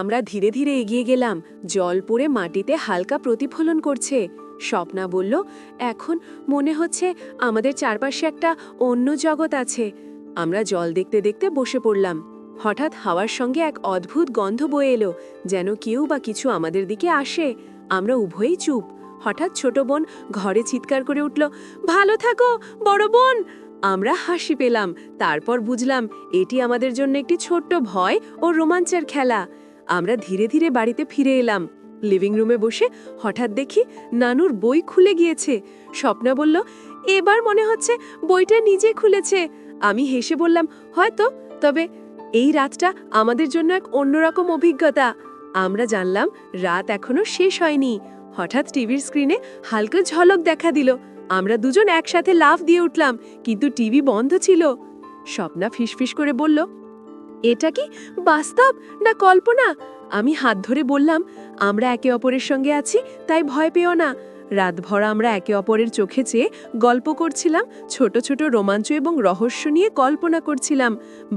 আমরা ধীরে ধীরে এগিয়ে গেলাম। জল পড়ে মাটিতে হালকা প্রতিফলন করছে। স্বপ্না বলল, এখন মনে হচ্ছে আমাদের চারপাশে একটা অন্য জগৎ আছে। আমরা জল দেখতে দেখতে বসে পড়লাম। হঠাৎ হাওয়ার সঙ্গে এক অদ্ভুত গন্ধ বয়ে এলো, যেন কেউ বা কিছু আমাদের দিকে আসে। আমরা উভয়েই চুপ। হঠাৎ ছোট বোন ঘরে চিৎকার করে উঠল, ভালো থাকো বড় বোন। আমরা হাসি পেলাম। তারপর বুঝলাম এটি আমাদের জন্য একটি ছোট্ট ভয় ও রোমাঞ্চের খেলা। আমরা ধীরে ধীরে বাড়িতে ফিরে এলাম। লিভিং রুমে বসে হঠাৎ দেখি নানুর বই খুলে গিয়েছে। স্বপ্না বলল, এবার মনে হচ্ছে বইটা নিজে খুলেছে। আমি হেসে বললাম, হয়তো, তবে এই রাতটা আমাদের জন্য এক অন্যরকম অভিজ্ঞতা। আমরা জানলাম রাত এখনো শেষ হয়নি। হঠাৎ টিভির স্ক্রিনে হালকা ঝলক দেখা দিল। আমরা দুজন একসাথে লাফ দিয়ে উঠলাম, কিন্তু টিভি বন্ধ ছিল। স্বপ্না ফিসফিস করে বলল, এটা কি বাস্তব না কল্পনা? আমি হাত ধরে বললাম, আমরা একে অপরের সঙ্গে আছি, তাই ভয় পেও না। রাতভর আমরা একে অপরের চোখে চেয়ে গল্প করছিলাম, ছোট ছোট রোমাঞ্চ এবং রহস্য নিয়ে কল্পনা করছিলাম।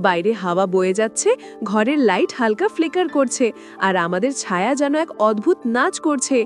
বাইরে হাওয়া বয়ে যাচ্ছে, ঘরের লাইট হালকা ফ্লিকার করছে, আর আমাদের ছায়া যেন এক অদ্ভুত নাচ করছে।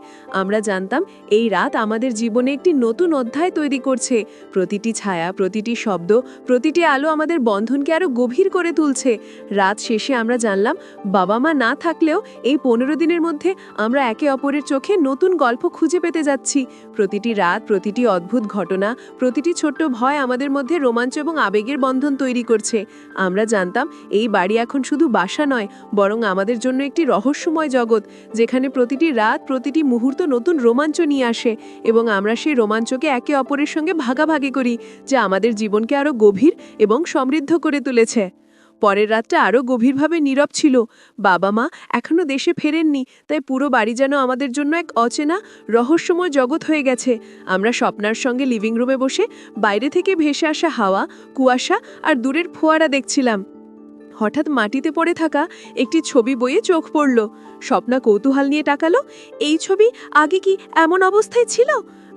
আমরা জানতাম এই রাত আমাদের জীবনে একটি নতুন অধ্যায় তৈরি করছে। প্রতিটি ছায়া, প্রতিটি শব্দ, প্রতিটি আলো আমাদের বন্ধনকে আরো গভীর করে তুলছে। রাত শেষে আমরা জানলাম বাবা মা না থাকলেও এই 15 দিনের মধ্যে আমরা একে অপরের চোখে নতুন গল্প খুঁজে পেতে যাচ্ছি। প্রতিটি রাত, প্রতিটি অদ্ভুত ঘটনা, প্রতিটি ছোট্ট ভয় আমাদের মধ্যে রোমাঞ্চ এবং আবেগের বন্ধন তৈরি করছে। আমরা জানতাম এই বাড়ি এখন শুধু বাসা নয়, বরং আমাদের জন্য একটি রহস্যময় জগৎ, যেখানে প্রতিটি রাত, প্রতিটি মুহূর্ত নতুন রোমাঞ্চ নিয়ে আসে, এবং আমরা সেই রোমাঞ্চকে একে অপরের সঙ্গে ভাগাভাগি করি, যা আমাদের জীবনকে আরো গভীর এবং সমৃদ্ধ করে তুলেছে। পরের রাতটা আরও গভীরভাবে নীরব ছিল। বাবা মা এখনো দেশে ফেরেননি, তাই পুরো বাড়ি যেন আমাদের জন্য এক অচেনা রহস্যময় জগৎ হয়ে গেছে। আমরা স্বপ্নার সঙ্গে লিভিং রুমে বসে বাইরে থেকে ভেসে আসা হাওয়া, কুয়াশা আর দূরের ফোয়ারা দেখছিলাম। হঠাৎ মাটিতে পড়ে থাকা একটি ছবি বইয়ে চোখ পড়ল। স্বপ্না কৌতূহল নিয়ে তাকালো, এই ছবি আগে কি এমন অবস্থায় ছিল?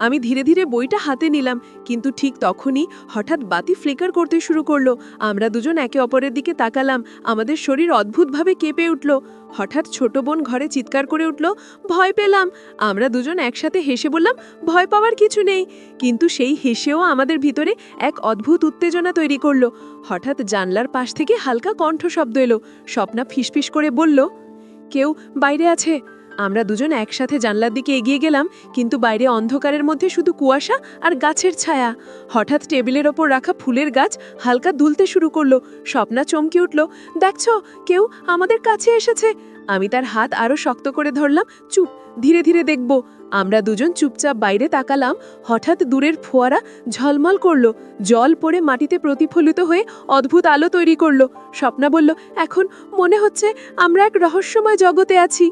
আমি ধীরে ধীরে বইটা হাতে নিলাম, কিন্তু ঠিক তখনই হঠাৎ বাতি ফ্লিকার করতে শুরু করলো। আমরা দুজন একে অপরের দিকে তাকালাম। আমাদের শরীর অদ্ভুতভাবে কেঁপে উঠল। হঠাৎ ছোট বোন ঘরে চিৎকার করে উঠল, ভয় পেলাম। আমরা দুজন একসাথে হেসে বললাম, ভয় পাওয়ার কিছু নেই। কিন্তু সেই হেসেও আমাদের ভিতরে এক অদ্ভুত উত্তেজনা তৈরি করলো। হঠাৎ জানলার পাশ থেকে হালকা কণ্ঠশব্দ এলো। স্বপ্না ফিসফিস করে বলল, কেউ বাইরে আছে। আমরা দুজন একসাথে জানলার দিকে এগিয়ে গেলাম, কিন্তু বাইরে অন্ধকারের মধ্যে শুধু কুয়াশা আর গাছের ছায়া। হঠাৎ টেবিলের ওপর রাখা ফুলের গাছ হালকা দুলতে শুরু করলো। স্বপ্না চমকে উঠল, দেখছো, কেউ আমাদের কাছে এসেছে। আমি তার হাত আরো শক্ত করে ধরলাম, চুপ, ধীরে ধীরে দেখব। আমরা দুজন চুপচাপ বাইরে তাকালাম। হঠাৎ দূরের ফোয়ারা ঝলমল করলো, জল পড়ে মাটিতে প্রতিফলিত হয়ে অদ্ভুত আলো তৈরি করলো। স্বপ্না বলল, এখন মনে হচ্ছে আমরা এক রহস্যময় জগতে আছি।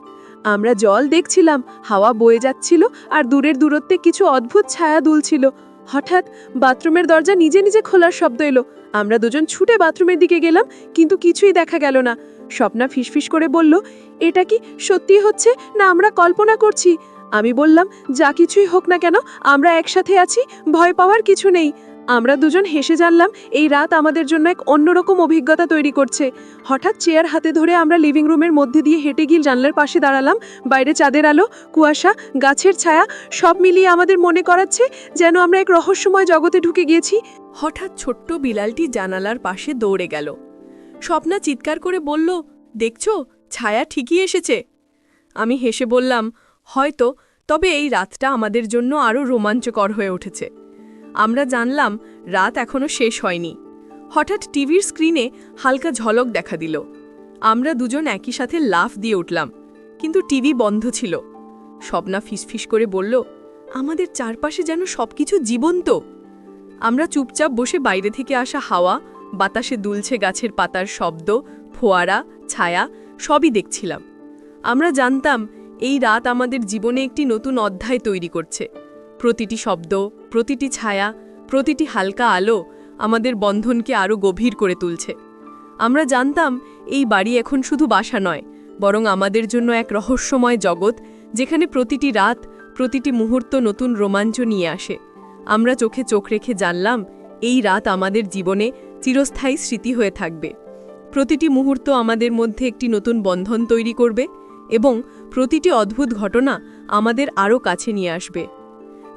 আমরা জল দেখছিলাম, হাওয়া বয়ে যাচ্ছিল, আর দূরের দূরত্বে কিছু অদ্ভুত ছায়া দুলছিল। হঠাৎ বাথরুমের দরজা নিজে নিজে খোলার শব্দ এলো। আমরা দুজন ছুটে বাথরুমের দিকে গেলাম, কিন্তু কিছুই দেখা গেল না। স্বপ্না ফিসফিস করে বলল, এটা কি সত্যি হচ্ছে না আমরা কল্পনা করছি? আমি বললাম, যা কিছুই হোক না কেন, আমরা একসাথে আছি, ভয় পাওয়ার কিছু নেই। আমরা দুজন হেসে জানলাম এই রাত আমাদের জন্য এক অন্যরকম অভিজ্ঞতা তৈরি করছে। হঠাৎ চেয়ার হাতে ধরে আমরা লিভিং রুমের মধ্যে দিয়ে হেঁটে গিয়ে জানলার পাশে দাঁড়ালাম। বাইরে চাঁদের আলো, কুয়াশা, গাছের ছায়া সব মিলিয়ে আমাদের মনে করাচ্ছে যেন আমরা এক রহস্যময় জগতে ঢুকে গিয়েছি। হঠাৎ ছোট্ট বিড়ালটি জানালার পাশে দৌড়ে গেল। স্বপ্না চিৎকার করে বলল, দেখছো, ছায়া ঠিকই এসেছে। আমি হেসে বললাম, হয়তো, তবে এই রাতটা আমাদের জন্য আরও রোমাঞ্চকর হয়ে উঠেছে। আমরা জানলাম রাত এখনো শেষ হয়নি। হঠাৎ টিভির স্ক্রিনে হালকা ঝলক দেখা দিল। আমরা দুজন একই সাথে লাফ দিয়ে উঠলাম, কিন্তু টিভি বন্ধ ছিল। স্বপ্না ফিসফিস করে বলল, আমাদের চারপাশে যেন সবকিছু জীবন্ত। আমরা চুপচাপ বসে বাইরে থেকে আসা হাওয়া, বাতাসে দুলছে গাছের পাতার শব্দ, ফোয়ারা, ছায়া সবই দেখছিলাম। আমরা জানতাম এই রাত আমাদের জীবনে একটি নতুন অধ্যায় তৈরি করছে। প্রতিটি শব্দ, প্রতিটি ছায়া, প্রতিটি হালকা আলো আমাদের বন্ধনকে আরও গভীর করে তুলছে। আমরা জানতাম এই বাড়ি এখন শুধু বাসা নয়, বরং আমাদের জন্য এক রহস্যময় জগৎ, যেখানে প্রতিটি রাত, প্রতিটি মুহূর্ত নতুন রোমাঞ্চ নিয়ে আসে। আমরা চোখে চোখ রেখে জানলাম এই রাত আমাদের জীবনে চিরস্থায়ী স্মৃতি হয়ে থাকবে। প্রতিটি মুহূর্ত আমাদের মধ্যে একটি নতুন বন্ধন তৈরি করবে এবং প্রতিটি অদ্ভুত ঘটনা আমাদের আরও কাছে নিয়ে আসবে।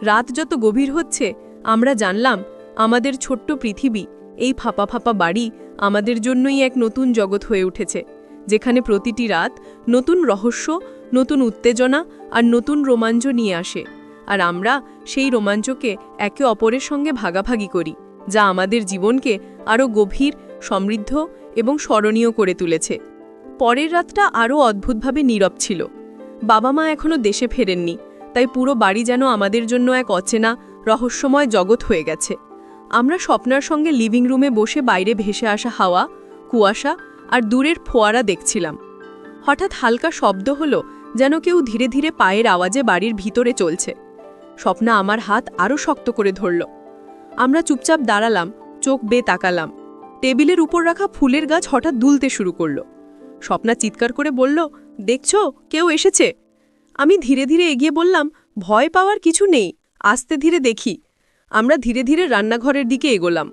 রাত যত গভীর হচ্ছে আমরা জানলাম আমাদের ছোট্ট পৃথিবী, এই ফাঁপা ফাঁপা বাড়ি আমাদের জন্যই এক নতুন জগৎ হয়ে উঠেছে, যেখানে প্রতিটি রাত নতুন রহস্য, নতুন উত্তেজনা আর নতুন রোমাঞ্চ নিয়ে আসে। আর আমরা সেই রোমাঞ্চকে একে অপরের সঙ্গে ভাগাভাগি করি, যা আমাদের জীবনকে আরও গভীর, সমৃদ্ধ এবং স্মরণীয় করে তুলেছে। পরের রাতটা আরও অদ্ভুতভাবে নীরব ছিল। বাবা মা এখনও দেশে ফেরেননি, তাই পুরো বাড়ি যেন আমাদের জন্য এক অচেনা, রহস্যময় জগৎ হয়ে গেছে। আমরা স্বপ্নার সঙ্গে লিভিং রুমে বসে বাইরে ভেসে আসা হাওয়া, কুয়াশা আর দূরের ফোয়ারা দেখছিলাম। হঠাৎ হালকা শব্দ হলো, যেন কেউ ধীরে ধীরে পায়ের আওয়াজে বাড়ির ভিতরে চলছে। স্বপ্না আমার হাত আরও শক্ত করে ধরল। আমরা চুপচাপ দাঁড়ালাম, চোখ বেয়ে তাকালাম। টেবিলের উপর রাখা ফুলের গাছ হঠাৎ দুলতে শুরু করল। স্বপ্না চিৎকার করে বলল, দেখছো, কেউ এসেছে। আমি ধীরে ধীরে এগিয়ে বললাম, ভয় পাওয়ার কিছু নেই, আস্তে ধীরে দেখি। আমরা ধীরে ধীরে রান্নাঘরের দিকে এগোলাম।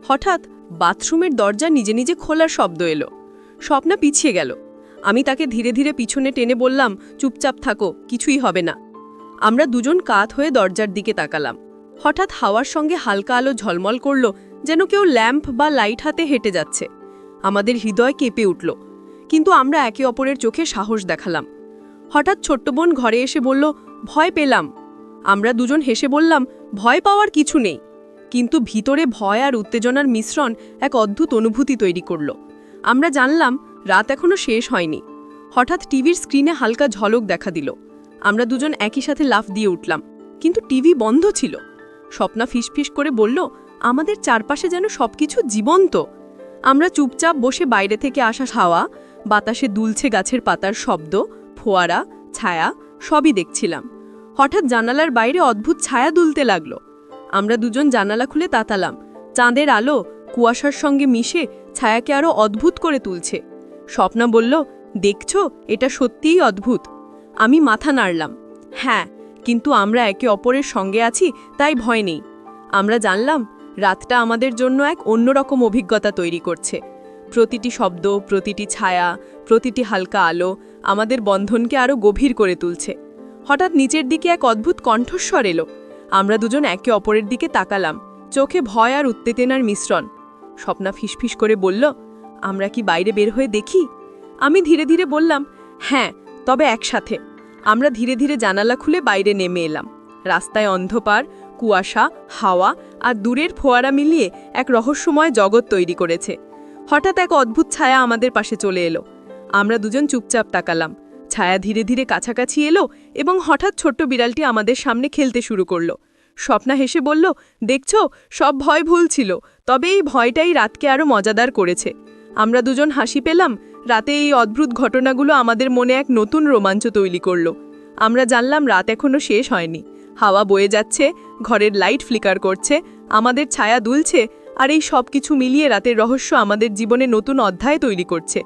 হঠাৎ বাথরুমের দরজা নিজে নিজে খোলার শব্দ এলো। স্বপ্না পিছিয়ে গেল। আমি তাকে ধীরে ধীরে পিছনে টেনে বললাম, চুপচাপ থাকো, কিছুই হবে না। আমরা দুজন কাত হয়ে দরজার দিকে তাকালাম। হঠাৎ হাওয়ার সঙ্গে হালকা আলো ঝলমল করল, যেন কেউ ল্যাম্প বা লাইট হাতে হেঁটে যাচ্ছে। আমাদের হৃদয় কেঁপে উঠল, কিন্তু আমরা একে অপরের চোখে সাহস দেখালাম। হঠাৎ ছোট্ট বোন ঘরে এসে বলল, ভয় পেলাম। আমরা দুজন হেসে বললাম, ভয় পাওয়ার কিছু নেই। কিন্তু ভিতরে ভয় আর উত্তেজনার মিশ্রণ এক অদ্ভুত অনুভূতি তৈরি করল। আমরা জানলাম রাত এখনো শেষ হয়নি। হঠাৎ টিভির স্ক্রিনে হালকা ঝলক দেখা দিল। আমরা দুজন একই সাথে লাফ দিয়ে উঠলাম, কিন্তু টিভি বন্ধ ছিল। স্বপ্না ফিসফিস করে বলল, আমাদের চারপাশে যেন সবকিছু জীবন্ত। আমরা চুপচাপ বসে বাইরে থেকে আসা হাওয়া, বাতাসে দুলছে গাছের পাতার শব্দ, ফোয়ারা, ছায়া সবই দেখছিলাম। হঠাৎ জানালার বাইরে অদ্ভুত ছায়া দুলতে লাগলো। আমরা দুজন জানালা খুলে তাতালাম। চাঁদের আলো কুয়াশার সঙ্গে মিশে ছায়াকে আরও অদ্ভুত করে তুলছে। স্বপ্না বলল, দেখছো, এটা সত্যিই অদ্ভুত। আমি মাথা নাড়লাম, হ্যাঁ, কিন্তু আমরা একে অপরের সঙ্গে আছি, তাই ভয় নেই। আমরা জানলাম রাতটা আমাদের জন্য এক অন্যরকম অভিজ্ঞতা তৈরি করছে। প্রতিটি শব্দ, প্রতিটি ছায়া, প্রতিটি হালকা আলো আমাদের বন্ধনকে আরও গভীর করে তুলছে। হঠাৎ নিচের দিকে এক অদ্ভুত কণ্ঠস্বর এলো। আমরা দুজন একে অপরের দিকে তাকালাম, চোখে ভয় আর উত্তেজনার মিশ্রণ। স্বপ্না ফিসফিস করে বলল, আমরা কি বাইরে বের হয়ে দেখি? আমি ধীরে ধীরে বললাম, হ্যাঁ, তবে একসাথে। আমরা ধীরে ধীরে জানালা খুলে বাইরে নেমে এলাম। রাস্তায় অন্ধকার, কুয়াশা, হাওয়া আর দূরের ফোয়ারা মিলিয়ে এক রহস্যময় জগৎ তৈরি করেছে। হঠাৎ এক অদ্ভুত ছায়া আমাদের পাশে চলে এলো। আমরা দুজন চুপচাপ তাকালাম। ছায়া ধীরে ধীরে কাছাকাছি এলো এবং হঠাৎ ছোট্ট বিড়ালটি আমাদের সামনে খেলতে শুরু করলো। স্বপ্না হেসে বলল, দেখছো, সব ভয় ভুল ছিল, তবে এই ভয়টাই রাতকে আরও মজাদার করেছে। আমরা দুজন হাসি পেলাম। রাতে এই অদ্ভুত ঘটনাগুলো আমাদের মনে এক নতুন রোমাঞ্চ তৈরি করল। আমরা জানলাম রাত এখনো শেষ হয়নি। হাওয়া বয়ে যাচ্ছে, ঘরের লাইট ফ্লিকার করছে, আমাদের ছায়া দুলছে, আর এই সব কিছু মিলিয়ে রাতের রহস্য আমাদের জীবনে নতুন অধ্যায় তৈরি করছে।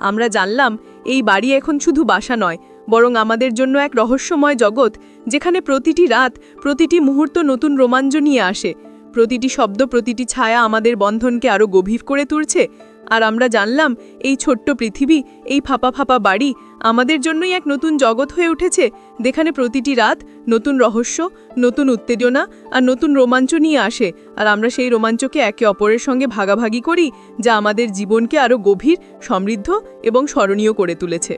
আমরা জানলাম এই বাড়ি এখন শুধু বাসা নয়, বরং আমাদের জন্য এক রহস্যময় জগৎ, যেখানে প্রতিটি রাত, প্রতিটি মুহূর্ত নতুন রোমাঞ্চ নিয়ে আসে। প্রতিটি শব্দ, প্রতিটি ছায়া আমাদের বন্ধনকে আরও গভীর করে তুলছে। আর আমরা জানলাম এই ছোট্ট পৃথিবী, এই ফাঁপা ফাঁপা বাড়ি আমাদের জন্যই এক নতুন জগৎ হয়ে উঠেছে, যেখানে প্রতিটি রাত নতুন রহস্য, নতুন উত্তেজনা আর নতুন রোমাঞ্চ নিয়ে আসে। আর আমরা সেই রোমাঞ্চকে একে অপরের সঙ্গে ভাগাভাগি করি, যা আমাদের জীবনকে আরও গভীর, সমৃদ্ধ এবং স্মরণীয় করে তুলেছে।